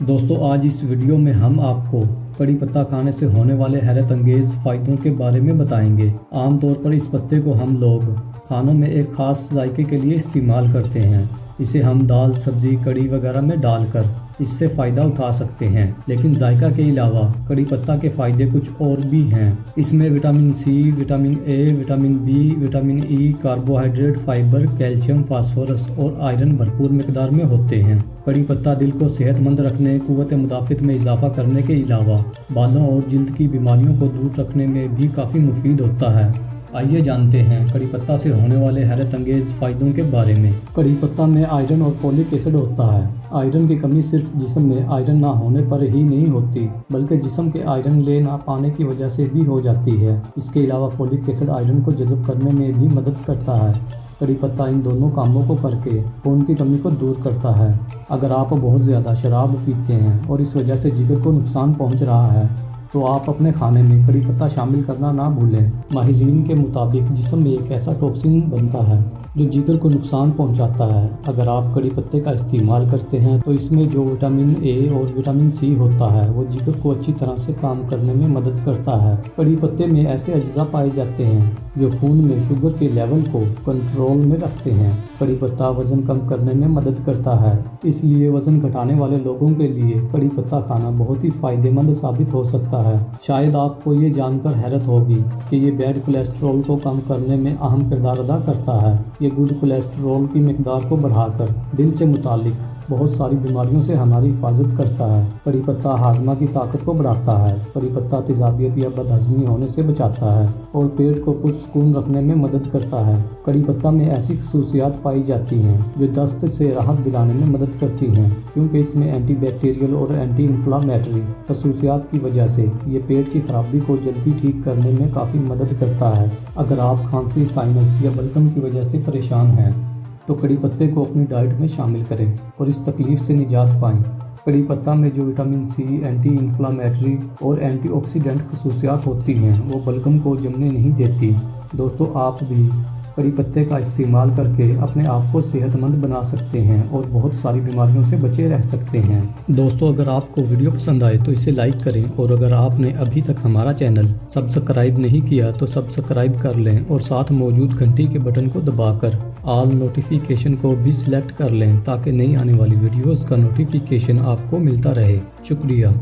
दोस्तों आज इस वीडियो में हम आपको कड़ी पत्ता खाने से होने वाले हैरत अंगेज़ फ़ायदों के बारे में बताएंगे। आमतौर पर इस पत्ते को हम लोग खानों में एक ख़ास जायके के लिए इस्तेमाल करते हैं। इसे हम दाल, सब्ज़ी, कड़ी वगैरह में डालकर इससे फ़ायदा उठा सकते हैं। लेकिन जायका के अलावा कड़ी पत्ता के फ़ायदे कुछ और भी हैं। इसमें vitamin C, vitamin A, vitamin B, vitamin E, carbohydrate, fibre, calcium, phosphorus और आयरन भरपूर मिकदार में होते हैं। कड़ी पत्ता दिल को सेहतमंद रखने, कुव्वत मुदाफ़त में इजाफा करने के अलावा बालों और जिल्द की बीमारियों को दूर रखने में भी काफ़ी मुफीद होता है। आइए जानते हैं कड़ी पत्ता से होने वाले हैरत अंगेज़ फ़ायदों के बारे में। कड़ी पत्ता में आयरन और फोलिक एसिड होता है। आयरन की कमी सिर्फ जिस्म में आयरन ना होने पर ही नहीं होती, बल्कि जिस्म के आयरन ले ना पाने की वजह से भी हो जाती है। इसके अलावा फोलिक एसिड आयरन को जज़ब करने में भी मदद करता है। कड़ी पत्ता इन दोनों कामों को करके खून की कमी को दूर करता है। अगर आप बहुत ज़्यादा शराब पीते हैं और इस वजह से जिगर को नुकसान पहुंच रहा है तो आप अपने खाने में कड़ी पत्ता शामिल करना ना भूलें। माहिरीन के मुताबिक जिस्म में एक ऐसा टॉक्सिन बनता है जो जिगर को नुकसान पहुंचाता है। अगर आप कड़ी पत्ते का इस्तेमाल करते हैं तो इसमें जो विटामिन ए और विटामिन सी होता है वो जिगर को अच्छी तरह से काम करने में मदद करता है। कड़ी पत्ते में ऐसे अज्जा पाए जाते हैं जो खून में शुगर के लेवल को कंट्रोल में रखते हैं। कड़ी पत्ता वज़न कम करने में मदद करता है, इसलिए वज़न घटाने वाले लोगों के लिए कड़ी पत्ता खाना बहुत ही फ़ायदेमंद साबित हो सकता है। शायद आपको ये जानकर हैरत होगी कि ये बैड कोलेस्ट्रॉल को कम करने में अहम किरदार अदा करता है। ये गुड कोलेस्ट्रॉल की मिकदार को बढ़ाकर दिल से मुतालिक बहुत सारी बीमारियों से हमारी हिफाजत करता है। कड़ी पत्ता हाजमा की ताकत को बढ़ाता है। कड़ी पत्ता तेज़ाबियत या बदहज़मी होने से बचाता है और पेट को पुरसुकून रखने में मदद करता है। कड़ी पत्ता में ऐसी खसूसियात पाई जाती हैं जो दस्त से राहत दिलाने में मदद करती हैं, क्योंकि इसमें एंटी बैक्टीरियल और एंटी इन्फ्लामेटरी खसूसियात की वजह से ये पेट की खराबी को जल्दी ठीक करने में काफ़ी मदद करता है। अगर आप खांसी, साइनस या बलगम की वजह से परेशान हैं तो कड़ी पत्ते को अपनी डाइट में शामिल करें और इस तकलीफ़ से निजात पाएं। कड़ी पत्ता में जो विटामिन सी, एंटी इन्फ्लामेटरी और एंटीऑक्सीडेंट खसूसियात होती हैं वो बलगम को जमने नहीं देती। दोस्तों आप भी कड़ी पत्ते का इस्तेमाल करके अपने आप को सेहतमंद बना सकते हैं और बहुत सारी बीमारियों से बचे रह सकते हैं। दोस्तों अगर आपको वीडियो पसंद आए तो इसे लाइक करें और अगर आपने अभी तक हमारा चैनल सब्सक्राइब नहीं किया तो सब्सक्राइब कर लें और साथ मौजूद घंटी के बटन को दबाकर ऑल नोटिफिकेशन को भी सिलेक्ट कर लें ताकि नई आने वाली वीडियोज़ का नोटिफिकेशन आपको मिलता रहे। शुक्रिया।